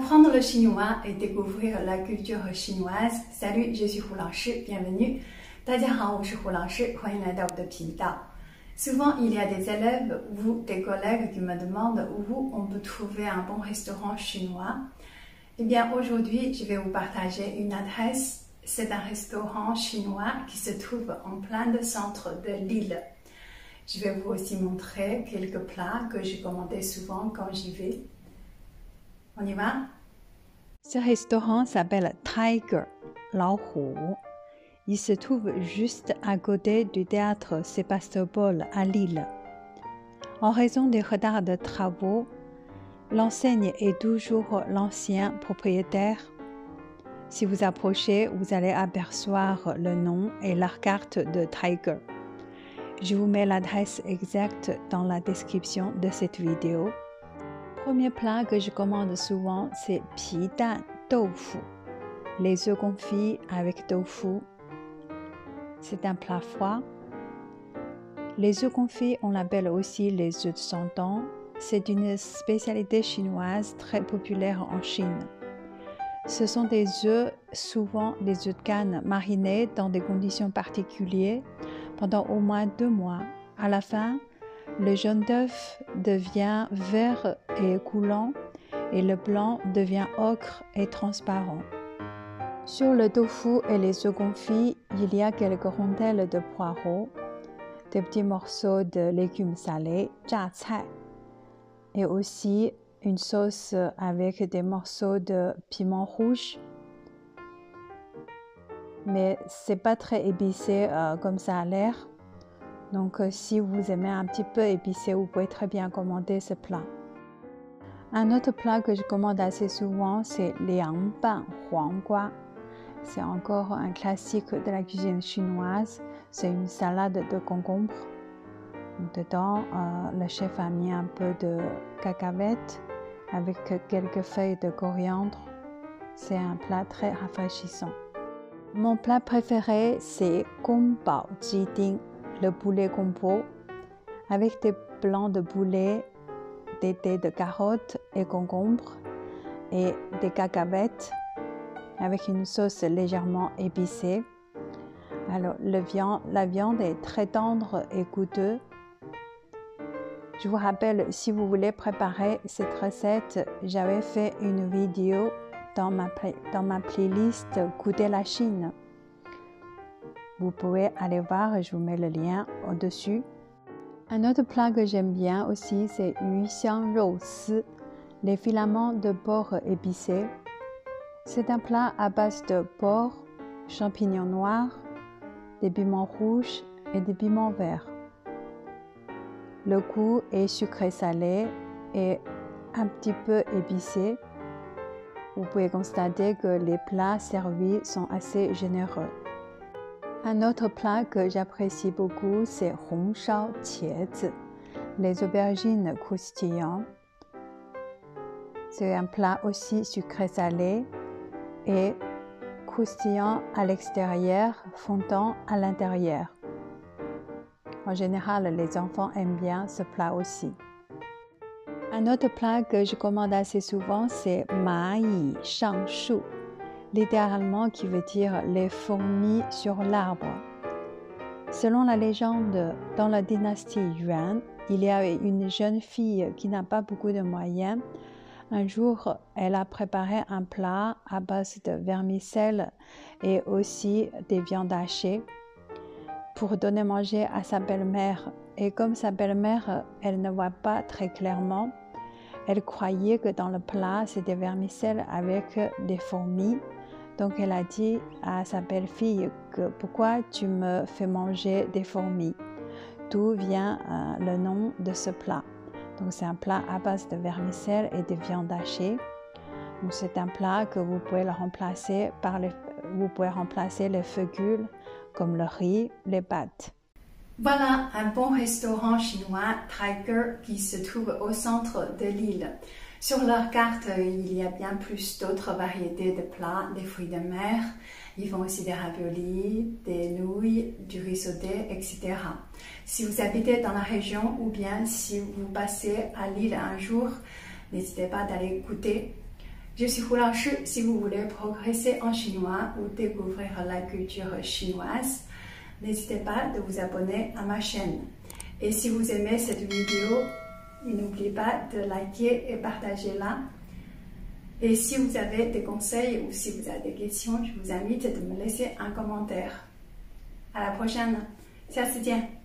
Apprendre le chinois et découvrir la culture chinoise. Salut, je suis Hu Laoshi, bienvenue. 大家好，我是胡老师，欢迎来到我的频道。Souvent, il y a des élèves ou des collègues qui me demandent où on peut trouver un bon restaurant chinois. Eh bien, aujourd'hui, je vais vous partager une adresse. C'est un restaurant chinois qui se trouve en plein centre de l'île. Je vais vous aussi montrer quelques plats que j'ai commandés souvent quand j'y vais. On y va? Ce restaurant s'appelle Tiger, 老虎. Il se trouve juste à côté du théâtre Sébastopol à Lille. En raison des retards de travaux, l'enseigne est toujours l'ancien propriétaire. Si vous approchez, vous allez apercevoir le nom et la carte de Tiger. Je vous mets l'adresse exacte dans la description de cette vidéo. Premier plat que je commande souvent, c'est pi dan doufu, les œufs confits avec tofu. C'est un plat froid. Les œufs confits, on l'appelle aussi les œufs de santon. C'est une spécialité chinoise très populaire en Chine. Ce sont des œufs, souvent des œufs de canne marinés dans des conditions particulières pendant au moins 2 mois. À la fin, le jaune d'œuf devient vert et coulant et le blanc devient ocre et transparent. Sur le tofu et les œufs confits, il y a quelques rondelles de poireaux, des petits morceaux de légumes salés, 榨菜, et aussi une sauce avec des morceaux de piment rouge. Mais c'est pas très épicé comme ça a l'air. Donc si vous aimez un petit peu épicé, vous pouvez très bien commander ce plat. Un autre plat que je commande assez souvent, c'est liangban huanggua. C'est encore un classique de la cuisine chinoise. C'est une salade de concombre. Dedans, le chef a mis un peu de cacahuètes avec quelques feuilles de coriandre. C'est un plat très rafraîchissant. Mon plat préféré, c'est gong bao ji ding, le poulet compo, avec des blancs de poulet, des dés de carottes et concombres et des cacahuètes, avec une sauce légèrement épicée. Alors, la viande est très tendre et goûteuse. Je vous rappelle, si vous voulez préparer cette recette, j'avais fait une vidéo dans ma playlist Goûter la Chine. Vous pouvez aller voir, je vous mets le lien au-dessus. Un autre plat que j'aime bien aussi, c'est yu xiang rou si, les filaments de porc épicés. C'est un plat à base de porc, champignons noirs, des piments rouges et des piments verts. Le goût est sucré-salé et un petit peu épicé. Vous pouvez constater que les plats servis sont assez généreux. Un autre plat que j'apprécie beaucoup, c'est hong shao qiezi, les aubergines croustillantes. C'est un plat aussi sucré-salé et croustillant à l'extérieur, fondant à l'intérieur. En général, les enfants aiment bien ce plat aussi. Un autre plat que je commande assez souvent, c'est ma yi shang shu, littéralement qui veut dire les fourmis sur l'arbre. Selon la légende, dans la dynastie Yuan, il y avait une jeune fille qui n'a pas beaucoup de moyens. Un jour, elle a préparé un plat à base de vermicelle et aussi des viandes hachées pour donner manger à sa belle-mère. Et comme sa belle-mère, elle ne voit pas très clairement, elle croyait que dans le plat, c'était vermicelle avec des fourmis. Donc elle a dit à sa belle-fille que pourquoi tu me fais manger des fourmis? D'où vient le nom de ce plat. Donc c'est un plat à base de vermicelle et de viande hachée. Donc c'est un plat que vous pouvez remplacer les fécules comme le riz, les pâtes. Voilà un bon restaurant chinois, Tiger, qui se trouve au centre de l'île. Sur leur carte, il y a bien plus d'autres variétés de plats, des fruits de mer. Ils font aussi des raviolis, des nouilles, du riz sauté, etc. Si vous habitez dans la région ou bien si vous passez à l'île un jour, n'hésitez pas d'aller goûter. Je suis Hu Lao Shi. Si vous voulez progresser en chinois ou découvrir la culture chinoise, n'hésitez pas de vous abonner à ma chaîne. Et si vous aimez cette vidéo, n'oubliez pas de liker et partager-la. Et si vous avez des conseils ou si vous avez des questions, je vous invite de me laisser un commentaire. À la prochaine. 下次见。